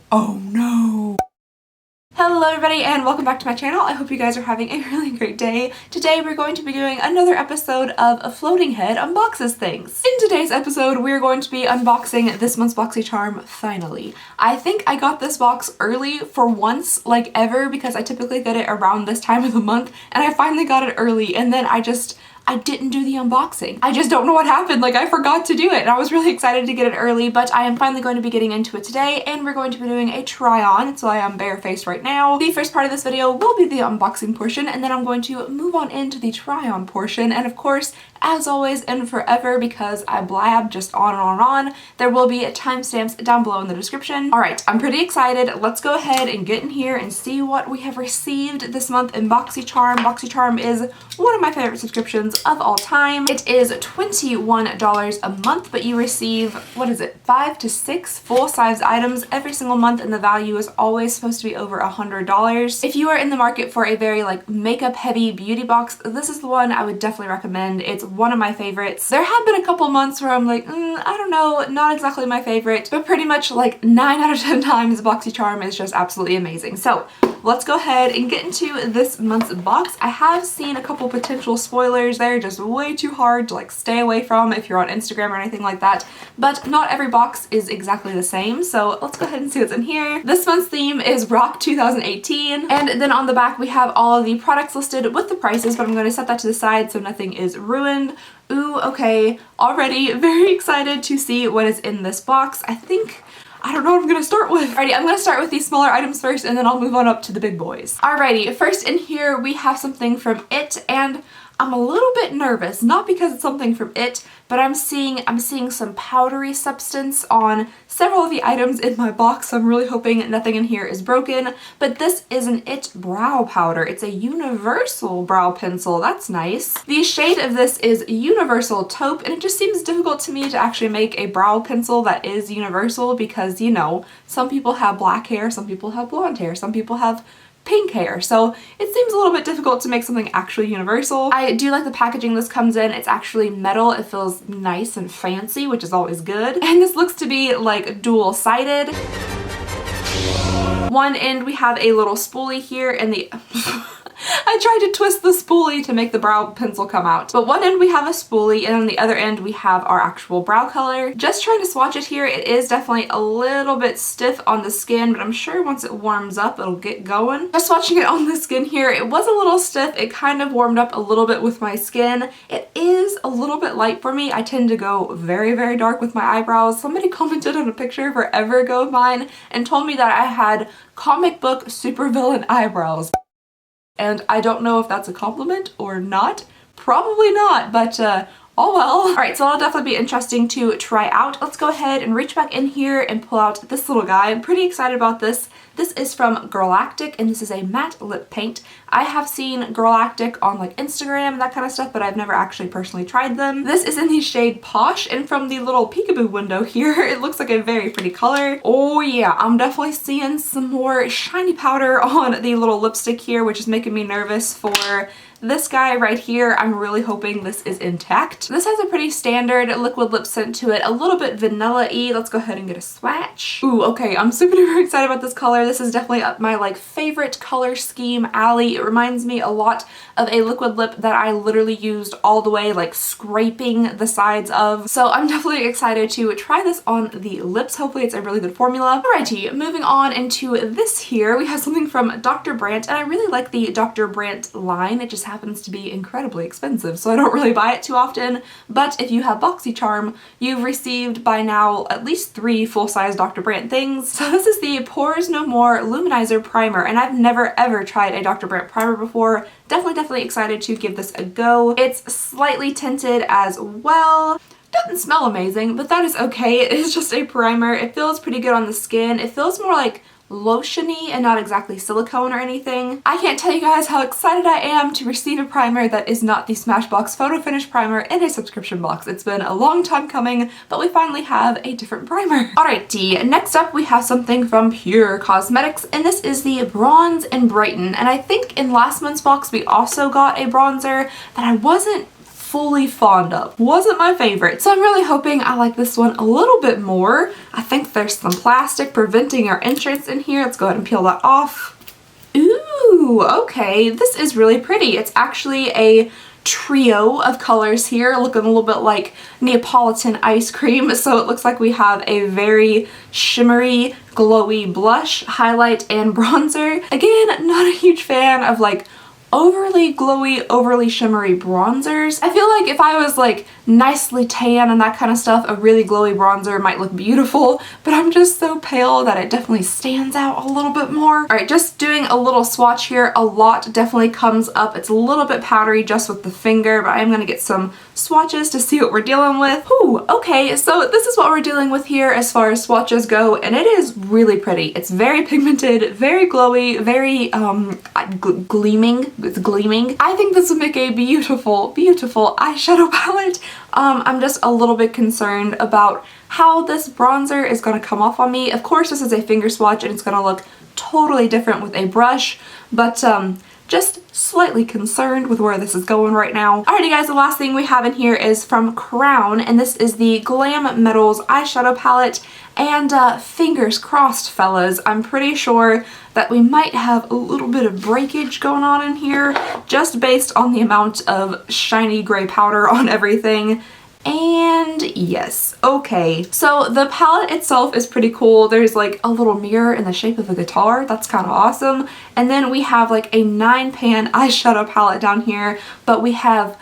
Oh no! Hello everybody and welcome back to my channel. I hope you guys are having a really great day. Today we're going to be doing another episode of A Floating Head Unboxes Things. In today's episode we're going to be unboxing this month's Boxycharm finally. I think I got this box early for once, like ever, because I typically get it around this time of the month, and I finally got it early and then I didn't do the unboxing. I just don't know what happened, like I forgot to do it, and I was really excited to get it early, but I am finally going to be getting into it today, and we're going to be doing a try-on, so I am barefaced right now. The first part of this video will be the unboxing portion, and then I'm going to move on into the try-on portion, and of course, as always and forever, because I blab just on and on and on, there will be timestamps down below in the description. Alright, I'm pretty excited. Let's go ahead and get in here and see what we have received this month in Boxycharm. Boxycharm is one of my favorite subscriptions of all time. It is $21 a month, but you receive, what is it, 5 to 6 full-size items every single month, and the value is always supposed to be over $100. If you are in the market for a very like makeup-heavy beauty box, this is the one I would definitely recommend. It's one of my favorites. There have been a couple months where I'm like, I don't know, not exactly my favorite, but pretty much like 9 out of 10 times Boxycharm is just absolutely amazing. So let's go ahead and get into this month's box. I have seen a couple potential spoilers. They're just way too hard to like stay away from if you're on Instagram or anything like that, but not every box is exactly the same. So let's go ahead and see what's in here. This month's theme is Rock 2018, and then on the back we have all of the products listed with the prices, but I'm going to set that to the side so nothing is ruined. Ooh, okay, already very excited to see what is in this box. I don't know what I'm gonna start with. Alrighty, I'm gonna start with these smaller items first and then I'll move on up to the big boys. Alrighty, first in here we have something from It, and I'm a little bit nervous, not because it's something from It, but I'm seeing some powdery substance on several of the items in my box, so I'm really hoping nothing in here is broken. But this is an It brow powder. It's a universal brow pencil. That's nice. The shade of this is Universal Taupe, and it just seems difficult to me to actually make a brow pencil that is universal because, you know, some people have black hair, some people have blonde hair, some people have pink hair, so it seems a little bit difficult to make something actually universal. I do like the packaging this comes in. It's actually metal. It feels nice and fancy, which is always good. And this looks to be like dual-sided. One end we have a little spoolie here, and the I tried to twist the spoolie to make the brow pencil come out. But one end we have a spoolie, and on the other end we have our actual brow color. Just trying to swatch it here, it is definitely a little bit stiff on the skin, but I'm sure once it warms up it'll get going. Just swatching it on the skin here, it was a little stiff. It kind of warmed up a little bit with my skin. It is a little bit light for me. I tend to go very, very dark with my eyebrows. Somebody commented on a picture forever ago of mine and told me that I had comic book supervillain eyebrows. And I don't know if that's a compliment or not. Probably not, but oh well. Alright, so that'll definitely be interesting to try out. Let's go ahead and reach back in here and pull out this little guy. I'm pretty excited about this. This is from Girlactic, and this is a matte lip paint. I have seen Girlactic on like Instagram and that kind of stuff, but I've never actually personally tried them. This is in the shade Posh, and from the little peekaboo window here, it looks like a very pretty color. Oh yeah, I'm definitely seeing some more shiny powder on the little lipstick here, which is making me nervous for this guy right here. I'm really hoping this is intact. This has a pretty standard liquid lip scent to it, a little bit vanilla-y. Let's go ahead and get a swatch. Ooh, okay, I'm super duper excited about this color. This is definitely up my like favorite color scheme alley. It reminds me a lot of a liquid lip that I literally used all the way, like scraping the sides of. So I'm definitely excited to try this on the lips. Hopefully it's a really good formula. Alrighty, moving on into this here, we have something from Dr. Brandt, and I really like the Dr. Brandt line. It just happens to be incredibly expensive, so I don't really buy it too often. But if you have Boxycharm, you've received by now at least 3 full-size Dr. Brandt things. So this is the Pores No More Luminizer Primer, and I've never ever tried a Dr. Brandt primer before. Definitely excited to give this a go. It's slightly tinted as well. Doesn't smell amazing, but that is okay. It is just a primer. It feels pretty good on the skin. It feels more like lotiony and not exactly silicone or anything. I can't tell you guys how excited I am to receive a primer that is not the Smashbox Photo Finish primer in a subscription box. It's been a long time coming, but we finally have a different primer. Alrighty, next up we have something from BECCA Cosmetics, and this is the Bronze and Brighten. And I think in last month's box we also got a bronzer that I wasn't fully fond of. Wasn't my favorite, so I'm really hoping I like this one a little bit more. I think there's some plastic preventing our entrance in here. Let's go ahead and peel that off. Ooh, okay, this is really pretty. It's actually a trio of colors here, looking a little bit like Neapolitan ice cream. So it looks like we have a very shimmery, glowy blush, highlight, and bronzer. Again, not a huge fan of like overly glowy, overly shimmery bronzers. I feel like if I was like nicely tan and that kind of stuff, a really glowy bronzer might look beautiful, but I'm just so pale that it definitely stands out a little bit more. All right, just doing a little swatch here. A lot definitely comes up. It's a little bit powdery just with the finger, but I am gonna get some swatches to see what we're dealing with. Ooh, okay, so this is what we're dealing with here as far as swatches go, and it is really pretty. It's very pigmented, very glowy, very gleaming. It's gleaming. I think this would make a beautiful, beautiful eyeshadow palette. I'm just a little bit concerned about how this bronzer is going to come off on me. Of course, this is a finger swatch and it's going to look totally different with a brush, but just slightly concerned with where this is going right now. Alrighty guys, the last thing we have in here is from Crown, and this is the Glam Metals eyeshadow palette. And fingers crossed, fellas, I'm pretty sure that we might have a little bit of breakage going on in here just based on the amount of shiny gray powder on everything. And yes, okay. So the palette itself is pretty cool. There's like a little mirror in the shape of a guitar. That's kind of awesome. And then we have like a 9-pan eyeshadow palette down here, but we have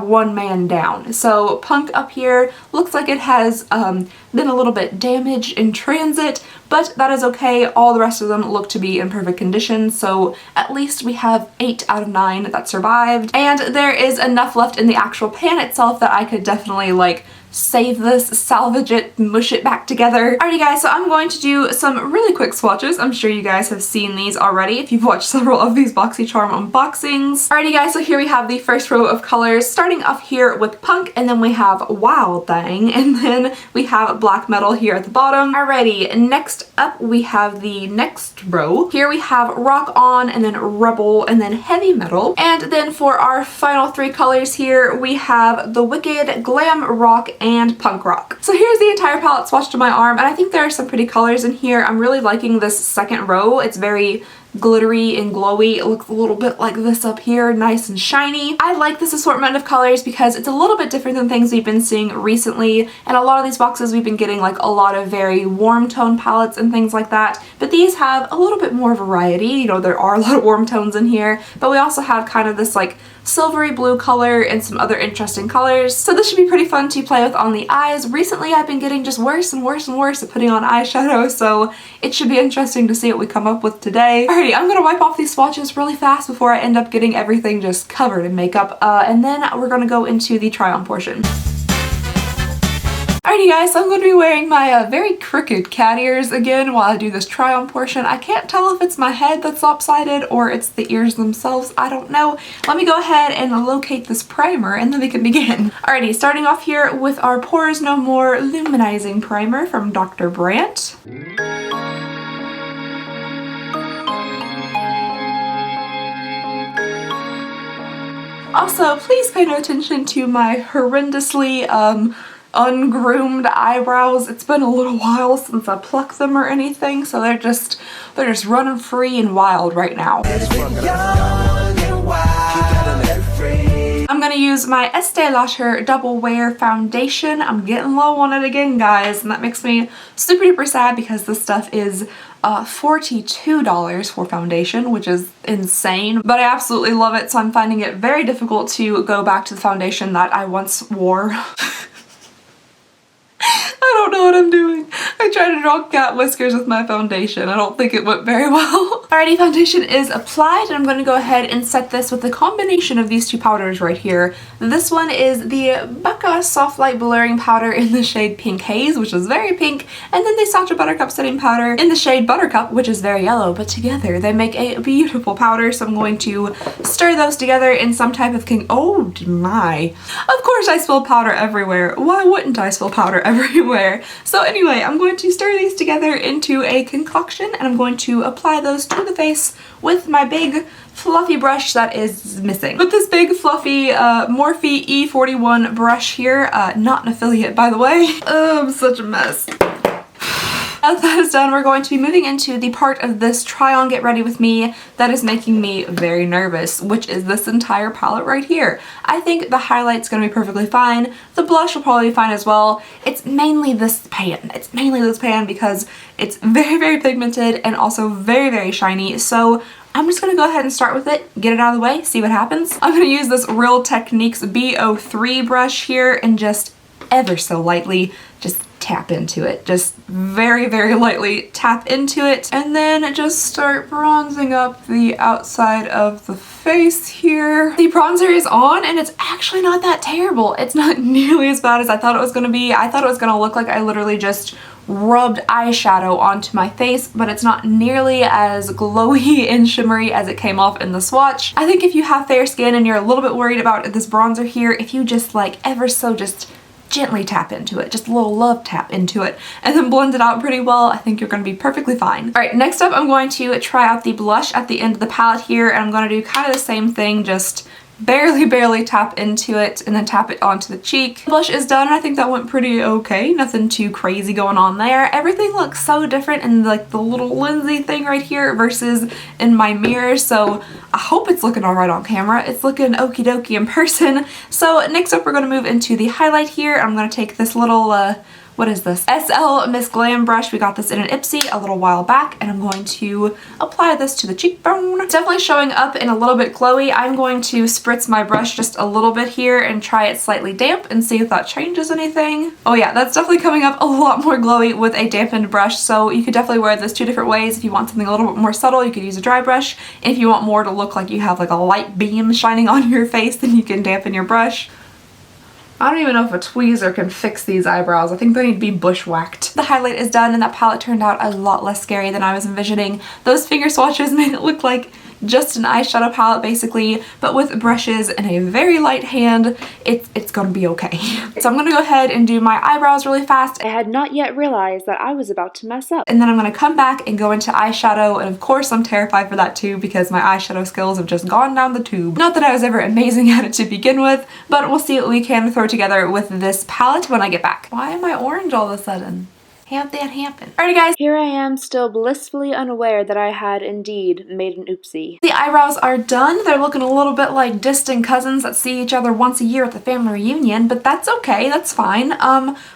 one man down. So Punk up here looks like it has been a little bit damaged in transit, but that is okay. All the rest of them look to be in perfect condition, so at least we have 8 out of 9 that survived. And there is enough left in the actual pan itself that I could definitely like save this, salvage it, mush it back together. Alrighty guys, so I'm going to do some really quick swatches. I'm sure you guys have seen these already if you've watched several of these Boxycharm unboxings. Alrighty guys, so here we have the first row of colors, starting off here with Punk, and then we have Wild Thing, and then we have Black Metal here at the bottom. Alrighty, next up we have the next row. Here we have Rock On, and then Rebel, and then Heavy Metal. And then for our final 3 colors here, we have The Wicked, Glam Rock, and Punk Rock. So here's the entire palette swatched to my arm, and I think there are some pretty colors in here. I'm really liking this second row. It's very glittery and glowy. It looks a little bit like this up here, nice and shiny. I like this assortment of colors because it's a little bit different than things we've been seeing recently. And a lot of these boxes we've been getting like a lot of very warm tone palettes and things like that, but these have a little bit more variety. You know, there are a lot of warm tones in here, but we also have kind of this like silvery blue color and some other interesting colors. So this should be pretty fun to play with on the eyes. Recently I've been getting just worse and worse and worse at putting on eyeshadow, so it should be interesting to see what we come up with today. Alrighty, I'm gonna wipe off these swatches really fast before I end up getting everything just covered in makeup, and then we're gonna go into the try on portion. Alrighty guys, so I'm going to be wearing my very crooked cat ears again while I do this try on portion. I can't tell if it's my head that's lopsided or it's the ears themselves, I don't know. Let me go ahead and locate this primer and then we can begin. Alrighty, starting off here with our Pores No More Luminizing Primer from Dr. Brandt. Also, please pay no attention to my horrendously ungroomed eyebrows. It's been a little while since I plucked them or anything, so they're just running free and wild right now. I'm gonna use my Estee Lauder Double Wear Foundation. I'm getting low on it again, guys, and that makes me super duper sad because this stuff is $42 for foundation, which is insane, but I absolutely love it, so I'm finding it very difficult to go back to the foundation that I once wore. I don't know what I'm doing. I tried to draw cat whiskers with my foundation. I don't think it went very well. Alrighty, foundation is applied, and I'm going to go ahead and set this with a combination of these two powders right here. This one is the BECCA Soft Light Blurring Powder in the shade Pink Haze, which is very pink, and then the Sacha Buttercup Setting Powder in the shade Buttercup, which is very yellow, but together they make a beautiful powder, so I'm going to stir those together in some type of oh my. Of course I spill powder everywhere. Why wouldn't I spill powder everywhere? everywhere. So anyway, I'm going to stir these together into a concoction, and I'm going to apply those to the face with my big fluffy brush that is missing. With this big fluffy Morphe E41 brush here, not an affiliate by the way. Oh, I'm such a mess. Now that is done, we're going to be moving into the part of this try on get ready with me that is making me very nervous, which is this entire palette right here. I think the highlight's going to be perfectly fine. The blush will probably be fine as well. It's mainly this pan. It's mainly this pan because it's very, very pigmented and also very, very shiny. So I'm just going to go ahead and start with it, get it out of the way, see what happens. I'm going to use this Real Techniques B03 brush here and just ever so lightly just tap into it. Just very, very lightly tap into it, and then just start bronzing up the outside of the face here. The bronzer is on and it's actually not that terrible. It's not nearly as bad as I thought it was going to be. I thought it was going to look like I literally just rubbed eyeshadow onto my face, but it's not nearly as glowy and shimmery as it came off in the swatch. I think if you have fair skin and you're a little bit worried about this bronzer here, if you just like ever so just gently tap into it, just a little love tap into it, and then blend it out pretty well, I think you're going to be perfectly fine. Alright, next up I'm going to try out the blush at the end of the palette here, and I'm going to do kind of the same thing, just barely tap into it and then tap it onto the cheek. The blush is done and I think that went pretty okay. Nothing too crazy going on there. Everything looks so different in like the little Lindsay thing right here versus in my mirror, so I hope it's looking alright on camera. It's looking okie dokie in person. So next up we're going to move into the highlight here. I'm going to take this little what is this? SL Miss Glam brush. We got this in an Ipsy a little while back, and I'm going to apply this to the cheekbone. It's definitely showing up and a little bit glowy. I'm going to spritz my brush just a little bit here and try it slightly damp and see if that changes anything. Oh yeah, that's definitely coming up a lot more glowy with a dampened brush, so you could definitely wear this two different ways. If you want something a little bit more subtle, you could use a dry brush, and if you want more to look like you have like a light beam shining on your face, then you can dampen your brush. I don't even know if a tweezer can fix these eyebrows. I think they need to be bushwhacked. The highlight is done and that palette turned out a lot less scary than I was envisioning. Those finger swatches made it look like just an eyeshadow palette basically, but with brushes and a very light hand, it's gonna be okay. So I'm gonna go ahead and do my eyebrows really fast. I had not yet realized that I was about to mess up. And then I'm gonna come back and go into eyeshadow, and of course I'm terrified for that too because my eyeshadow skills have just gone down the tube. Not that I was ever amazing at it to begin with, but we'll see what we can throw together with this palette when I get back. Why am I orange all of a sudden? Have that happen. Alrighty guys, here I am still blissfully unaware that I had indeed made an oopsie. The eyebrows are done. They're looking a little bit like distant cousins that see each other once a year at the family reunion, but that's okay, that's fine.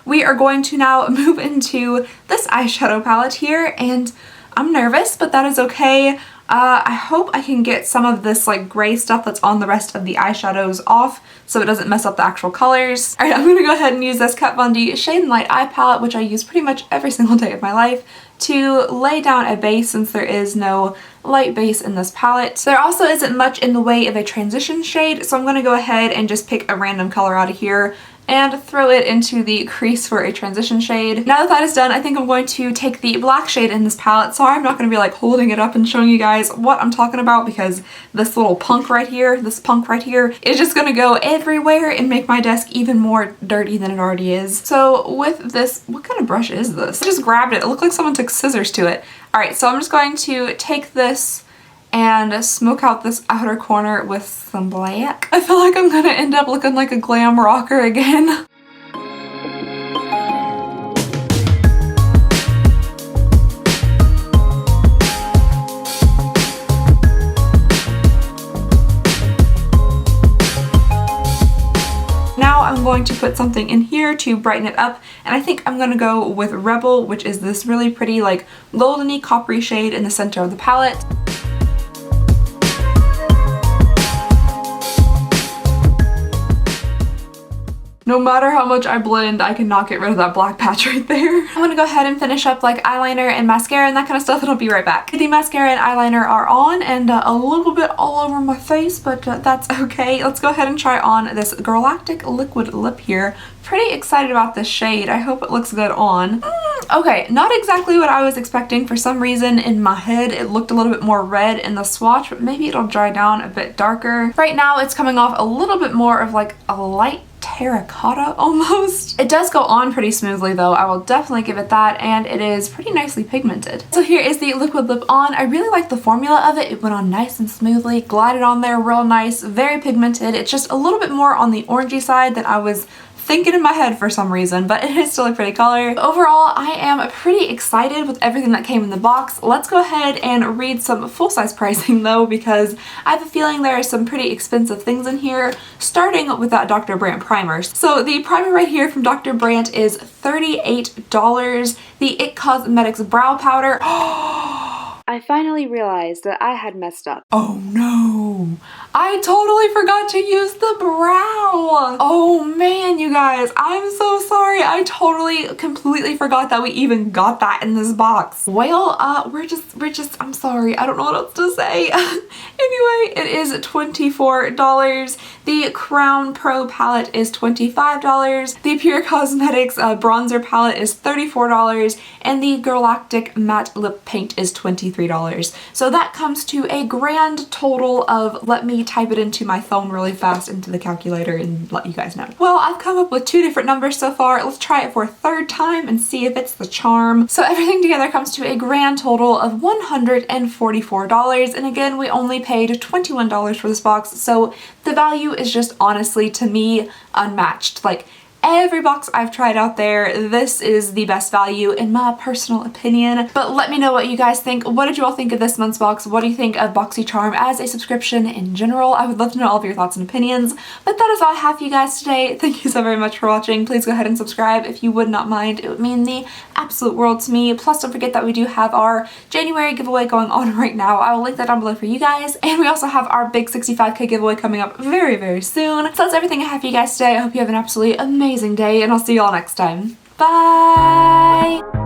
We are going to now move into this eyeshadow palette here, and I'm nervous, but that is okay. I hope I can get some of this like gray stuff that's on the rest of the eyeshadows off so it doesn't mess up the actual colors. Alright, I'm gonna go ahead and use this Kat Von D Shade and Light Eye Palette, which I use pretty much every single day of my life, to lay down a base since there is no light base in this palette. There also isn't much in the way of a transition shade, so I'm gonna go ahead and just pick a random color out of here and throw it into the crease for a transition shade. Now that that is done, I think I'm going to take the black shade in this palette. Sorry, I'm not going to be like holding it up and showing you guys what I'm talking about because this little punk right here, this punk right here, is just going to go everywhere and make my desk even more dirty than it already is. So with this, what kind of brush is this? I just grabbed it. It looked like someone took scissors to it. Alright, so I'm just going to take this and smoke out this outer corner with some black. I feel like I'm gonna end up looking like a glam rocker again. Now I'm going to put something in here to brighten it up, and I think I'm gonna go with Rebel, which is this really pretty like goldeny coppery shade in the center of the palette. No matter how much I blend, I cannot get rid of that black patch right there. I'm gonna go ahead and finish up like eyeliner and mascara and that kind of stuff, and I'll be right back. The mascara and eyeliner are on and a little bit all over my face, but that's okay. Let's go ahead and try on this Girlactic liquid lip here. Pretty excited about this shade. I hope it looks good on. Okay, not exactly what I was expecting. For some reason in my head it looked a little bit more red in the swatch, but maybe it'll dry down a bit darker. Right now it's coming off a little bit more of like a light terracotta almost. It does go on pretty smoothly though, I will definitely give it that, and it is pretty nicely pigmented. So here is the liquid lip on. I really like the formula of it. It went on nice and smoothly, glided on there real nice, very pigmented. It's just a little bit more on the orangey side than I was thinking in my head for some reason, but it is still a pretty color. Overall, I am pretty excited with everything that came in the box. Let's go ahead and read some full-size pricing though, because I have a feeling there are some pretty expensive things in here, starting with that Dr. Brandt primer. So the primer right here from Dr. Brandt is $38. The BECCA Cosmetics brow powder. I finally realized that I had messed up. Oh no! I totally forgot to use the brow! Oh man, you guys, I'm so sorry. I totally completely forgot that we even got that in this box. Well, we're just, I'm sorry. I don't know what else to say. Anyway, it is $24. The Crown Pro palette is $25. The Pure Cosmetics bronzer palette is $34. And the Galactic Matte Lip Paint is $23. So that comes to a grand total of, let me type it into my phone really fast into the calculator and let you guys know. Well, I've come up with 2 different numbers so far. Let's try it for a third time and see if it's the charm. So everything together comes to a grand total of $144. And again, we only paid $21 for this box. So the value is just honestly, to me, unmatched. Like, every box I've tried out there, this is the best value in my personal opinion. But let me know what you guys think. What did you all think of this month's box? What do you think of Boxycharm as a subscription in general? I would love to know all of your thoughts and opinions. But that is all I have for you guys today. Thank you so very much for watching. Please go ahead and subscribe if you would not mind. It would mean the absolute world to me. Plus, don't forget that we do have our January giveaway going on right now. I will link that down below for you guys. And we also have our big 65K giveaway coming up very, very soon. So that's everything I have for you guys today. I hope you have an absolutely amazing day, and I'll see you all next time. Bye!